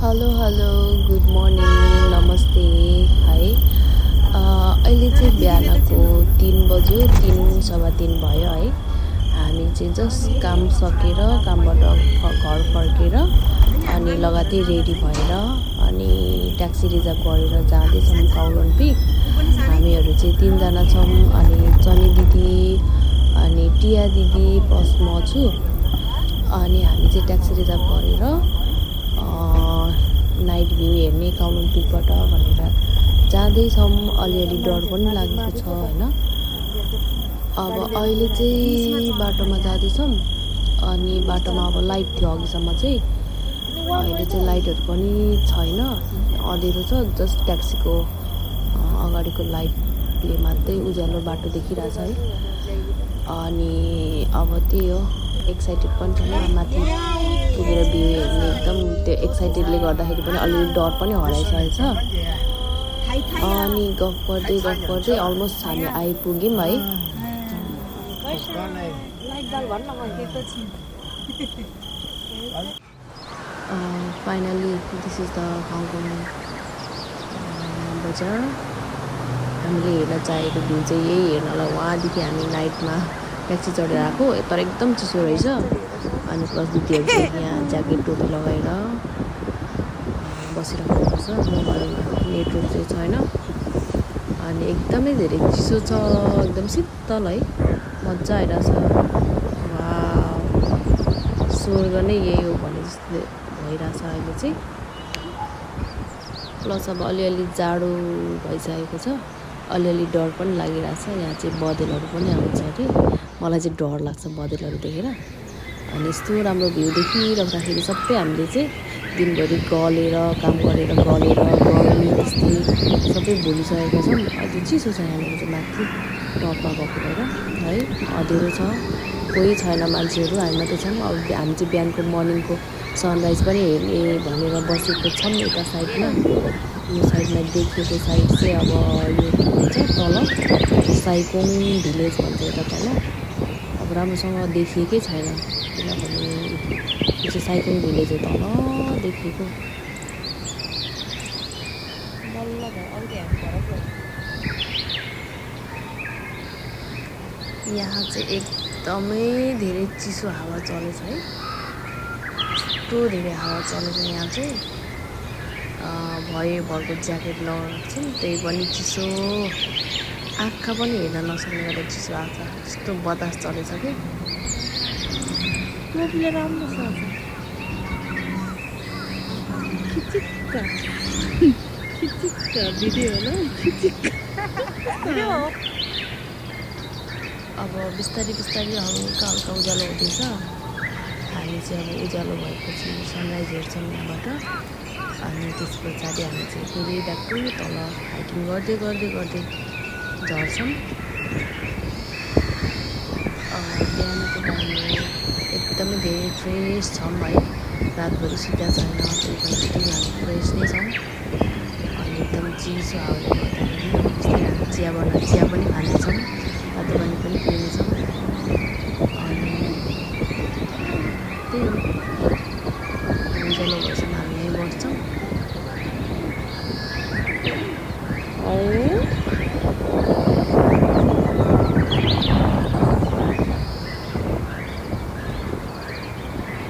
Hello hello good morning नमस्ते है अहिले चाहिँ बिहानको 3 बज्यो 3:15 भयो है। हामी चाहिँ जस्ट काम सकेर कामबाट घर फर्केर अनि लगातार रेडी भएर अनि ट्याक्सी रिजर्भ गरेर जाँदैछौँ काउलोन पिक। हामीहरू चाहिँ 3 जना छौँ अनि जनी दिदी अनि टिया दिदी प्लस म छु। अनि हामी चाहिँ ट्याक्सी रिजर्भ गरेर नाइट भ्यू हेर्ने काउलोन पिकबाट भनेर जाँदैछौँ। अलिअलि डर पनि लागेको छ होइन। अब अहिले चाहिँ बाटोमा जाँदैछौँ अनि बाटोमा अब लाइट थियो अघिसम्म चाहिँ, अहिले चाहिँ लाइटहरू पनि छैन, अँधेरो छ। जस्ट ट्याक्सीको अगाडिको लाइटले मात्रै उज्यालो बाटो देखिरहेछ है। अनि अब त्यही हो, एक्साइटेड पनि छैन माथि पुगेर भ्यू हेर्ने। एकदम त्यो एक्साइटेडले गर्दाखेरि पनि अलिअलि डर पनि हराइसकेको छ। अनि गफ गर्दै अलमोस्ट हामी आइपुग्यौँ है। Finally this is the Hong Kong बजार। हामीले हेर्न चाहेको भ्यू चाहिँ यही हेर्नलाई वहाँदेखि हामी नाइटमा ट्याक्सी चढेर आएको, तर एकदम चिसो रहेछ। अनि प्लस दिदीहरू चाहिँ यहाँ ज्याकेट टोपी लगाएर बसिराख्नुपर्छ। मोबाइलमा नेटवर्क चाहिँ छैन अनि एकदमै धेरै चिसो छ, एकदम शीतल है, मजा आइरहेछ। वाउ, स्वर्ग नै यही हो भने जस्तो भइरहेछ अहिले चाहिँ। प्लस अब अलिअलि जाडो भइसकेको छ, अलिअलि डर पनि लागिरहेछ। यहाँ चाहिँ बँदेलहरू पनि आउँछ अरे, मलाई चाहिँ डर लाग्छ बँदेलहरू देखेर। अनि यस्तो राम्रो भ्यू देखिराख्दाखेरि सबै हामीले चाहिँ दिनभरि काम गरेर गर्मी त्यस्तै सबै भुलिसकेका छौँ। अहिले चिसो छ यहाँनिर चाहिँ माथि टपमा भएको भएर है। अँधेरो छ, कोही छैन मान्छेहरू, हामी मात्रै छौँ। अब हामी चाहिँ बिहानको मर्निङको सनराइज पनि हेर्ने भनेर बसेको छौँ यता साइडमा। यो साइडमा देखिएको साइड चाहिँ अब यो के भन्छ तल साइकोङ भिलेज भन्छ यता तल। अब राम्रोसँग देखिएकै छैन किनभने यो चाहिँ साइकोङ भिलेज हो तल देखिएको। यहाँ चाहिँ एकदमै धेरै चिसो हावा चलेछ है, यस्तो धेरै हावा चलेछ यहाँ चाहिँ। भरको ज्याकेट लगाएको छौँ, त्यही पनि चिसो, आँखा पनि हेर्न नसक्ने गरेर चिसो आएको छ। यस्तो बतास चलेछ कि टोपीले राम्रो छ। खिचिक्का भिडियो होला, अब बिस्तारै हल्का उज्यालो हुँदैछ। हामी चाहिँ अब उज्यालो भएपछि सनराइज हेर्छौँ यहाँबाट। अनि त्यस पछाडि हामी चाहिँ फेरि डाक्टु तल हाइकिङ गर्दै झर्छौँ। बिहानको टाइम एकदमै धेरै फ्रेस छौँ है, रातभरि सुत्या छैन, त्यही पनि स्टिल हामी फ्रेस नै छौँ। अनि एकदम चिसो हावाले गर्दाखेरि बिस्तारै हामी चिया पनि खानेछौँ, तातो पानी पनि पिउनेछौँ। अनि त्यही हो, उज्यालो भएसम्म हामी यहीँ बस्छौँ।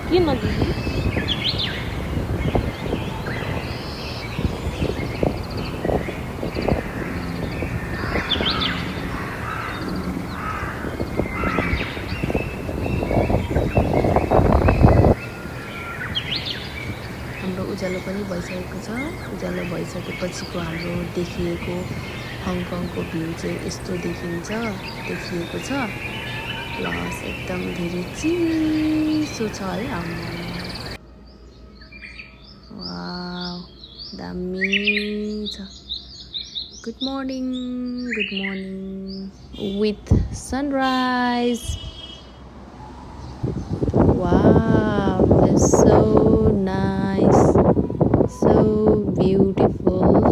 किन दिदी हाम्रो उज्यालो पनि भइसकेको छ। उज्यालो भइसकेपछिको हाम्रो देखिएको हङकङको भ्यू चाहिँ यस्तो देखिएको छ। प्लस एकदम धेरै चिसो छ है। वाउ, दामी छ। Good morning with sunrise. Wow, it's so nice, so beautiful.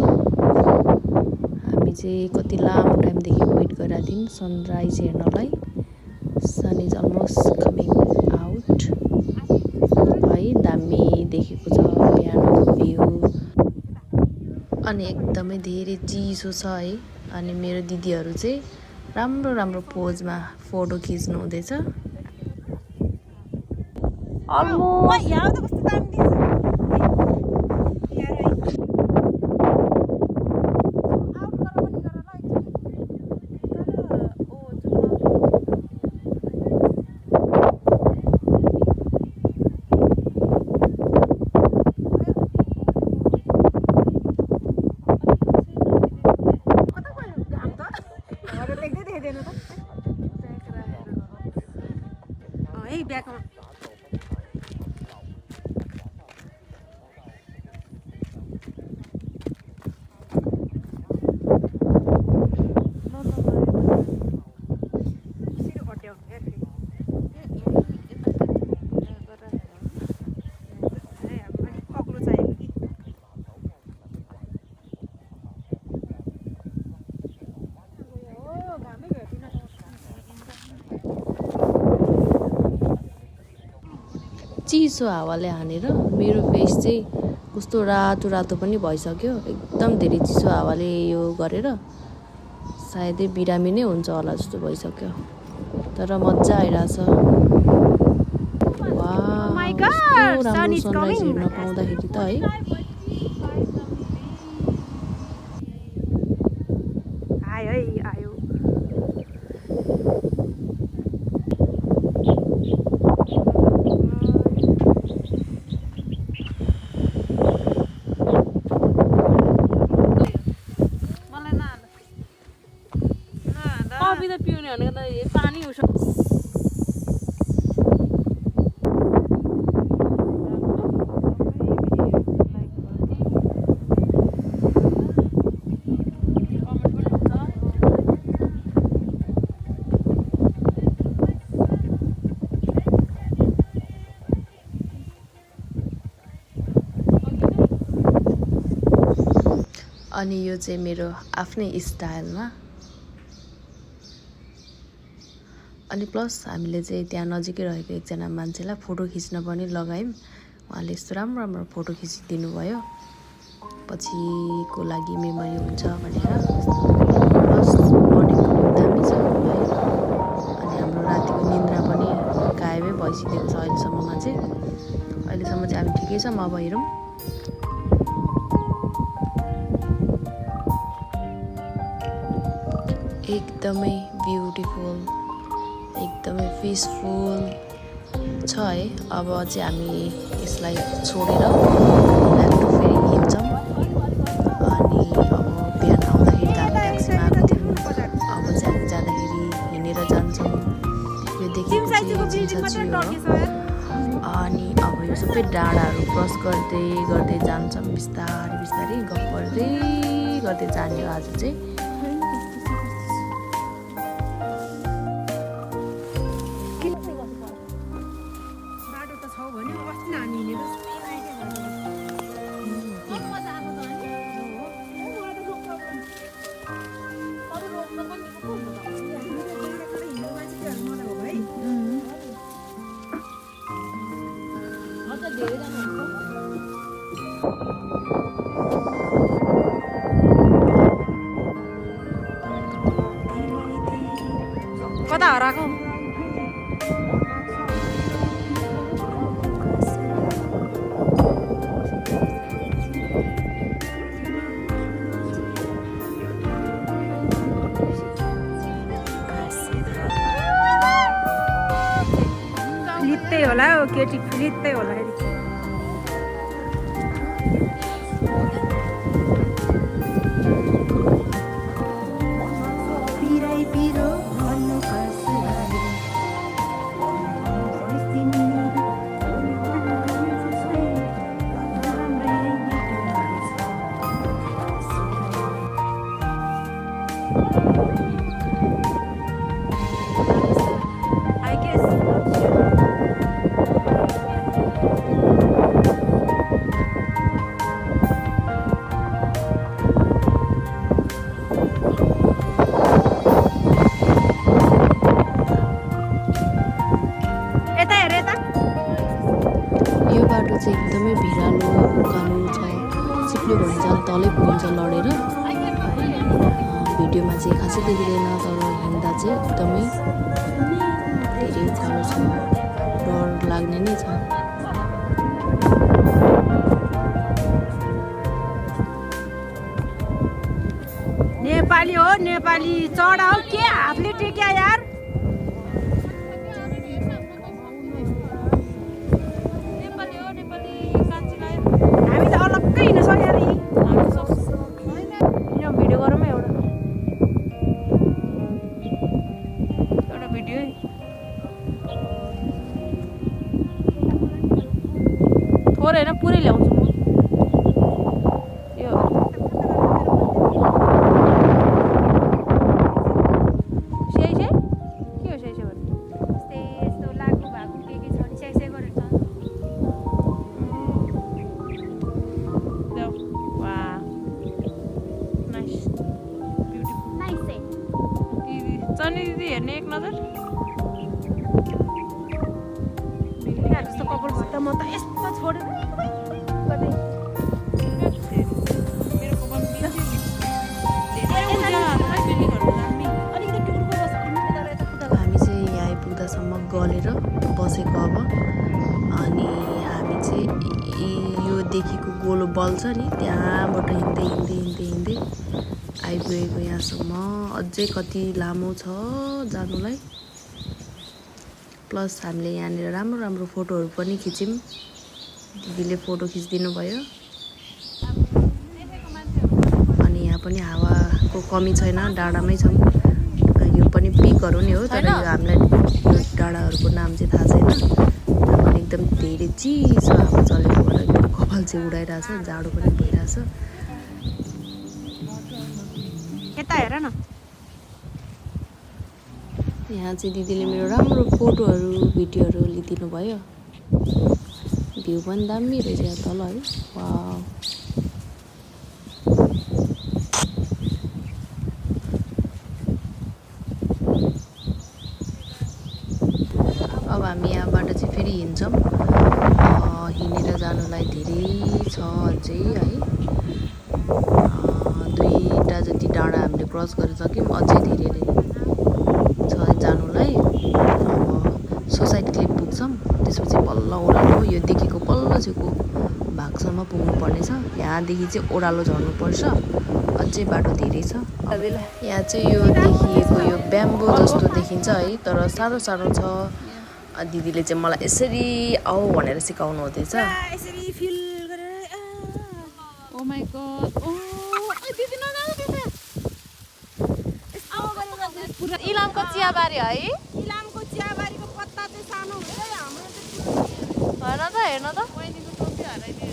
हामी चाहिँ कति लामो टाइमदेखि वेट गरेका थियौँ सनराइज हेर्नलाई। सन इज अलमोस्ट कमिङ आउट है। दामी देखेको छ बिहानको भ्यू। अनि एकदमै धेरै चिसो छ है। अनि मेरो दिदीहरू चाहिँ राम्रो राम्रो पोजमा फोटो खिच्नु हुँदैछ। चिसो हावाले हानेर मेरो फेस चाहिँ कस्तो रातो रातो पनि भइसक्यो। एकदम धेरै चिसो हावाले यो गरेर सायदै बिरामी नै हुन्छ होला जस्तो भइसक्यो। तर मजा आइरहेछ। वाउ, कस्तो राम्रो सनराइज हेर्न पाउँदाखेरि त है। अनि यो चाहिँ मेरो आफ्नै स्टाइलमा। अनि प्लस हामीले चाहिँ त्यहाँ नजिकै रहेको एकजना मान्छेलाई फोटो खिच्न पनि लगायौँ। उहाँले यस्तो राम्रो राम्रो फोटो खिचिदिनु भयो, पछिको लागि मेमोरी हुन्छ भनेर। प्लस मर्निङ पनि दामी छ है। अनि हाम्रो रातिको निन्द्रा पनि गायबै भइसकेको छ अहिलेसम्ममा चाहिँ। अहिलेसम्म चाहिँ हामी ठिकै छ। अब हेरौँ। एकदमै ब्युटिफुल, एकदमै पिसफुल छ है। अब चाहिँ हामी यसलाई छोडेर ब्याक फेरि हिँड्छौँ। अनि अब बिहान आउँदाखेरि त हामी ट्याक्सीमा आएको थियौँ। अब चाहिँ हामी जाँदाखेरि हिँडेर जान्छौँ। यो देखेको चाहिँ हो। अनि अब यो सबै डाँडाहरू क्रस गर्दै गर्दै जान्छौँ। बिस्तारै बिस्तारै गफ गर्दै गर्दै जाने हो आज चाहिँ। कता हराएको फ्लित्तै होला हौ केटी, फ्लित्तै होला। झन् तलै पुगिन्छ लडेर। भिडियोमा चाहिँ खासै देखिँदैन तर हिँड्दा चाहिँ एकदमै धेरै उकालो छ, डर लाग्ने नै छ। नेपाली हो, नेपाली चढा हो, के हातले टेक्या यार। नेपाली हो, नेपाली कान्छीलाई हामी त अलग्गै हिँड्न सक्यो नि। हामी सक्छ हैन भिडियो गरौँ एउटा भिडियो थोरै हैन पुरै ल्याउँछु म। यो चनी दिदी हेर्ने एक नजर जस्तो कपाल भट्टा म त यस्तो छोडेर हामी चाहिँ यहाँ आइपुग्दासम्म गलेर बसेको अब। अनि हामी चाहिँ योदेखिको गोलो बल्छ नि त्यहाँबाट हिँड्दै हिँड्दै हिँड्दै हिँड्दै आइपुगेको यहाँसम्म। अझै कति लामो छ जानुलाई। प्लस हामीले यहाँनिर राम्रो राम्रो फोटोहरू पनि खिच्यौँ। दिदीले फोटो खिचिदिनु भयो। अनि यहाँ पनि हावाको कमी छैन, डाँडामै छौँ। यो पनि पिकहरू नै हो तर यो हामीलाई यो डाँडाहरूको नाम चाहिँ थाहा छैन। अनि एकदम धेरै चिसो हावा चलेको भएर एकदम कपाल चाहिँ उडाइरहेछ, जाडो पनि भइरहेछ। यता हेर न, यहाँ चाहिँ दिदीले मेरो राम्रो फोटोहरू भिडियोहरू लिइदिनु भयो। भ्यू पनि दामी रहेछ यहाँ तल है। वाउ, अब हामी यहाँबाट चाहिँ फेरि हिँड्छौँ। हिँडेर जानुलाई धेरै छ अझै है। 2टा जति डाँडा हामीले क्रस गरिसक्यौँ, अझै धेरै नै छ जानुलाई। अब सोसाइटी क्लिप पुग्छौँ, त्यसपछि बल्ल ओह्रालो यो देखिको बल्ल छेउको भागसम्म पुग्नु पर्नेछ। यहाँदेखि चाहिँ ओह्रालो झर्नुपर्छ, अझै बाटो धेरै छ। यहाँ चाहिँ यो देखिएको यो ब्याम्बो जस्तो देखिन्छ है, तर साह्रो साह्रो छ। दिदीले चाहिँ मलाई यसरी आऊ भनेर सिकाउनु हुँदैछ। यसरी फिल गरेर ओ माय गॉड। ओ दिदी नजानु त्यता। पुरा इलामको चियाबारी है। इलामको चियाबारीको पत्ता चाहिँ सानो हुन्छ हाम्रो चाहिँ हेर्न त हेर्न त बहिनीको टोपी हराइदिए।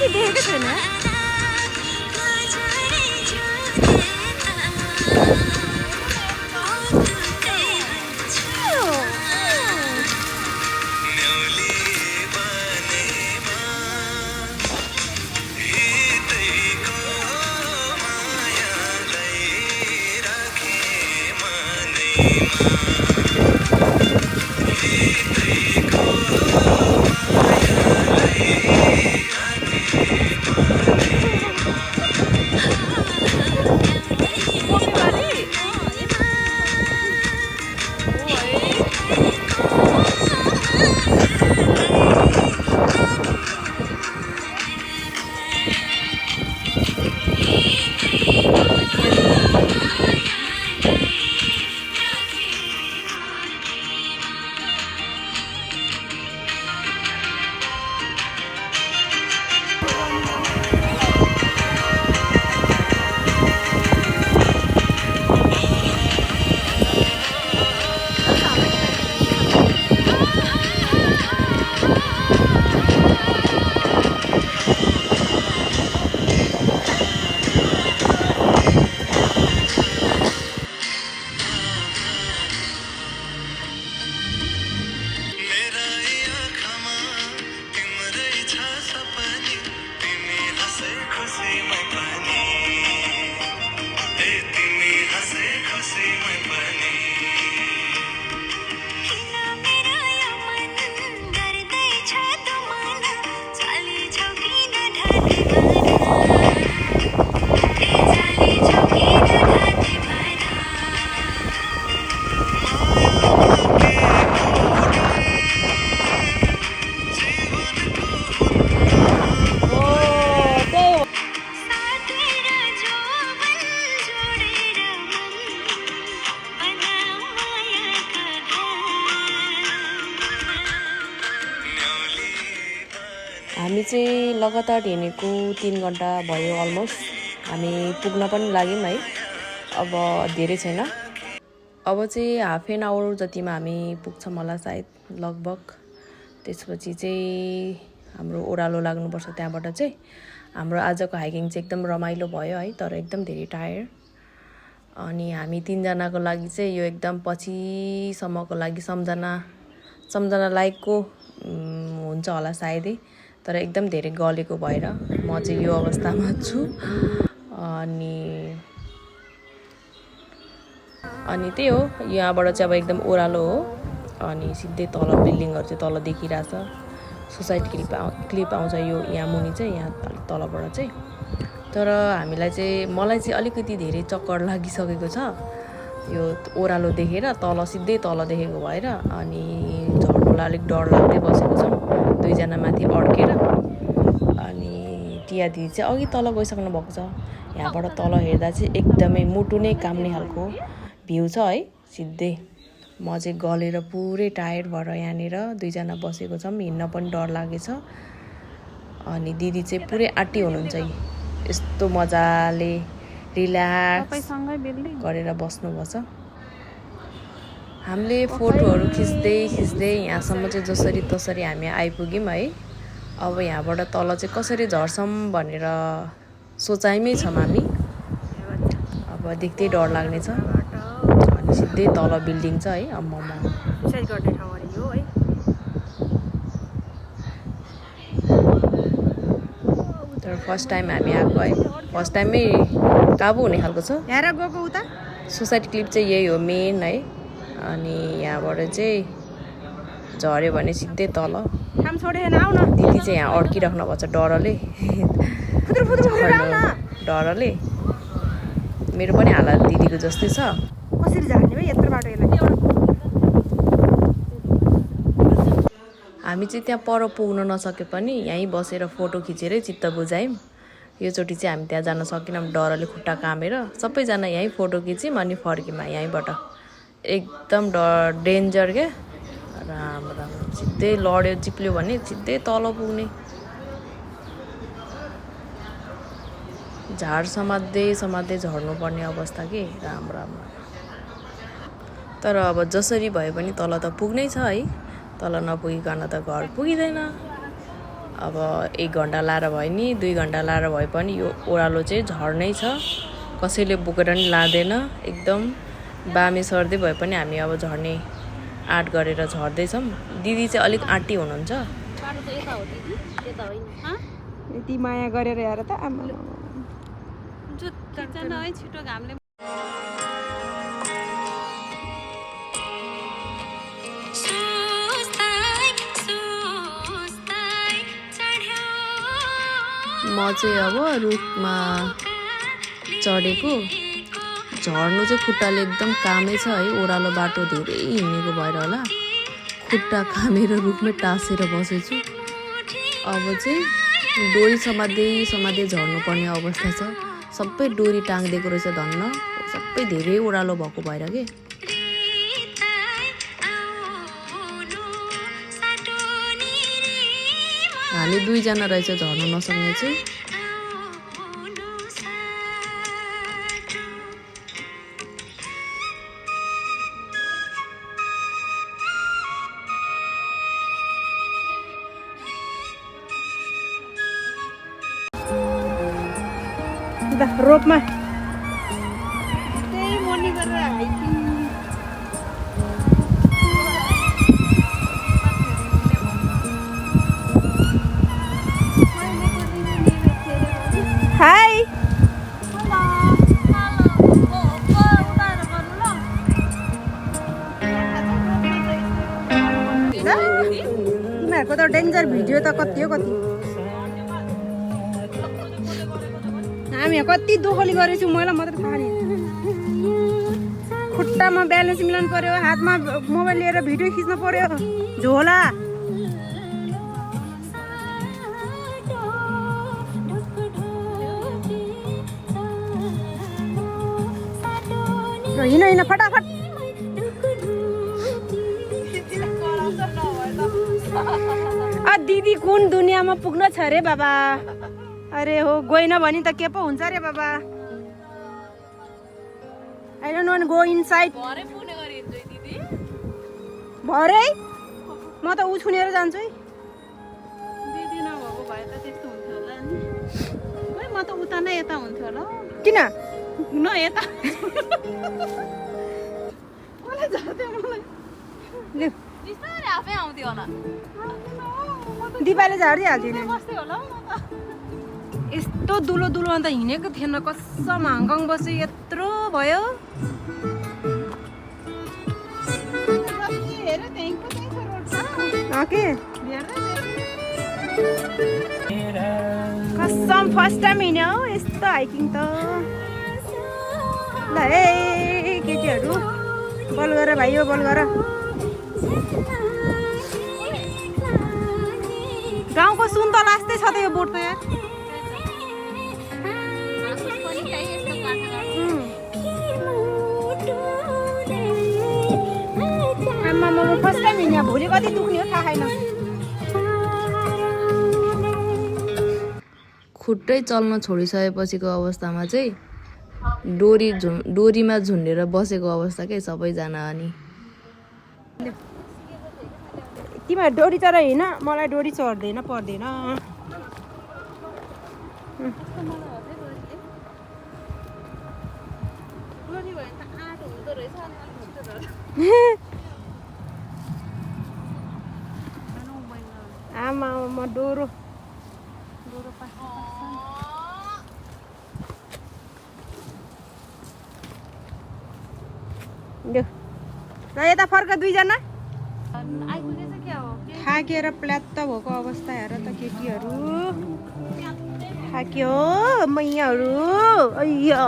देखेको छैन। हामी चाहिँ लगातार हिँडेको 3 घन्टा भयो अलमोस्ट। हामी पुग्न पनि लाग्यौँ है, अब धेरै छैन। अब चाहिँ हाफ एन आवर जतिमा हामी पुग्छौँ होला सायद लगभग। त्यसपछि चाहिँ हाम्रो ओह्रालो लाग्नुपर्छ। त्यहाँबाट चाहिँ हाम्रो आजको हाइकिङ चाहिँ एकदम रमाइलो भयो है, तर एकदम धेरै टायर्ड। अनि हामी 3 जनाको लागि चाहिँ यो एकदम पछिसम्मको लागि सम्झना लायकको हुन्छ होला सायदै, तर एकदम धेरै गलेको भएर म चाहिँ यो अवस्थामा छु। अनि त्यही हो, यहाँबाट चाहिँ अब एकदम ओह्रालो हो। अनि सिधै तल बिल्डिङहरू चाहिँ तल देखिरहेछ। सोसाइटी क्लिप आउँछ यो यहाँ मुनि चाहिँ, यहाँ तलबाट चाहिँ। तर मलाई चाहिँ अलिकति धेरै चक्कर लागिसकेको छ यो ओह्रालो देखेर, सिधै तल देखेको भएर। अनि झर्नुलाई अलिक डर लाग्दै बसेको छौँ 2 जना माथि अड्केर। अनि टिया दिदी चाहिँ अघि तल गइसक्नु भएको छ। यहाँबाट तल हेर्दा चाहिँ एकदमै मुटु नै काम्ने खालको भ्यू छ है सिधै। म चाहिँ गलेर पुरै टायर्ड भएर यहाँनिर 2 जना बसेको छौँ, हिँड्न पनि डर लागेछ। अनि दिदी चाहिँ पुरै आँटी हुनुहुन्छ, यस्तो मजाले रिल्याक्स गरेर बस्नुभएको छ। हामीले फोटोहरू खिच्दै यहाँसम्म चाहिँ जसरी तसरी हामी आइपुग्यौँ है। अब यहाँबाट तल चाहिँ कसरी झर्छौँ भनेर सोचाइमै छौँ हामी। अब देख्दै डर लाग्ने छ। अनि सिधै तल बिल्डिङ छ है। एक्सर्साइज गर्ने ठाउँ अरे यो है। तर फर्स्ट टाइम हामी आएको है, फर्स्ट टाइममै काबु हुने खालको छ। यहाँ गएको उता सोसाइटी क्लिप चाहिँ यही हो मेन है। अनि यहाँबाट चाहिँ झऱ्यो भने सिधै तल। काम छोडेन आउ न। दिदी चाहिँ यहाँ अड्किराख्नु भएको छ डरले। मेरो पनि हालत दिदीको जस्तै छ। कसरी जाने भाइ यत्रो बाटो यसलाई? हामी चाहिँ त्यहाँ पर पुग्न नसके पनि यहीँ बसेर फोटो खिचेरै चित्त बुझायौँ। योचोटि चाहिँ हामी त्यहाँ जान सकेनौँ, डरले खुट्टा कामेर। सबैजना यहीँ फोटो खिच्यौँ अनि फर्क्यौँ यहीँबाट। एकदम डेन्जर क्या, राम्रो सिधै लड्यो चिप्ल्यो भने सिधै तल पुग्ने। झाड समात्दै झर्नुपर्ने अवस्था के, राम्रो। तर अब जसरी भए पनि तल त पुग्नै छ है। तल नपुगिकन त घर पुगिँदैन। अब 1 घन्टा लाएर भयो नि 2 घन्टा लाएर भए पनि यो ओह्रालो चाहिँ झर्नै छ। कसैले बोकेर नि लाँदैन। एकदम बामे सर्दै भए पनि हामी अब झर्ने आँट गरेर झर्दैछौँ। दिदी चाहिँ अलिक आँटी हुनुहुन्छ। यति माया गरेर हेर त आमा। छिटो घामले म चाहिँ अब रुखमा चढेको। झर्नु चाहिँ खुट्टाले एकदम कामै छ है। ओह्रालो बाटो धेरै हिँडेको भएर होला खुट्टा कामेर रुखमै टाँसेर बसेछु। अब चाहिँ डोरी समात्दै झर्नुपर्ने अवस्था छ। सबै डोरी टाङ्दिएको रहेछ धन्न। सबै धेरै ओह्रालो भएको भएर के। हामी 2 जना रहेछ झर्नु नसक्ने चाहिँ। रोपमा त्यही मर्निङ गरेर हाइकिङ। हाई तिमीहरूको त डेन्जर भिडियो त कति हो कति। हामी कति दुःखले गरेछौँ मलाई मात्र थाहा नि खुट्टामा ब्यालेन्स मिलाउनु पर्यो हातमा मोबाइल लिएर भिडियो खिच्नु पर्यो झोला हिँड फटाफट दिदी कुन दुनियाँमा पुग्न छ रे बाबा अरे हो गएन भने त के पो हुन्छ रे बाबा I don't want go inside भरे म त उ छुनेर जान्छु है दिदी नभएको भए त त्यस्तो हुन्थ्यो होला नि खै म त उता नै यता हुन्थ्यो होला किन न यता मलाई जाँदै मलाई लु बिस्तारै आफै आउँथ्यो होला दिपाले झारिदिइहाल्थ्यो नि बस्दै होला म त यस्तो दुलो दुलो अन्त हिँडेको थिएन कसम हङकङ बस्यो यत्रो भयो हेऱ्यो त्यहीँको त्यहीँ छ रोड छ के कसम फर्स्ट टाइम हिँड्यो हौ यस्तो हाइकिङ त ल है केटीहरू बल गर भाइ हो बल गर गाउँको सुन त लास्तै छ त यो बोट त यार आमा म फर्स्ट टाइम हिँड्यो भोलि कति दुख्ने हो थाहा छैन खुट्टै चल्न छोडिसकेपछिको अवस्थामा चाहिँ डोरीमा झुन्डेर बसेको अवस्था के सबैजना अनि तिमीहरू डोरी चढ हिँड मलाई डोरी चढ्दैन पर्दैन आमा म डोरो ल यता फर्क दुईजना थाकेर प्ल्यात्त भएको अवस्था हेर त केटीहरू थाक्यो मैयाहरू अಯ್यो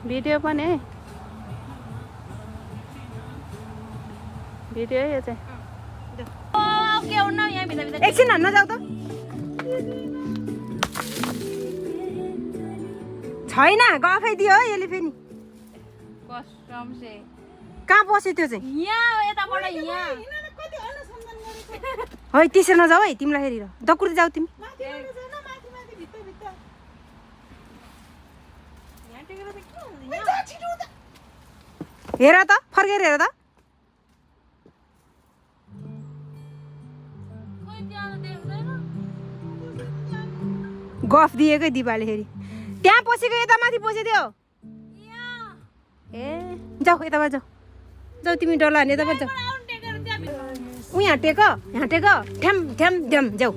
भिडियो पनि भिडियो यो चाहिँ एकछिन हान्न जाऊ त छैन गफै दियो है यसले फेरि कहाँ बस्यो त्यो चाहिँ है त्यसरी नजाऊ है तिमीलाई हेरेर दकुर्दै जाऊ तिमी हेर त फर्केर हेर त गफ दिएकै दिपाले फेरि त्यहाँ पसेको यता माथि पसेथ्यो ए जाऊ यताबाट जाऊ जाऊ तिमी डर लाग्ने यताबाट जाऊ ऊ यहाँ टेक ठ्याम ठ्याम ढ्याम जाऊ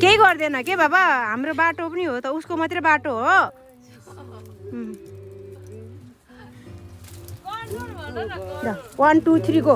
केही गर्दैन के बाबा हाम्रो बाटो पनि हो त उसको मात्रै बाटो हो 1 2 3 गो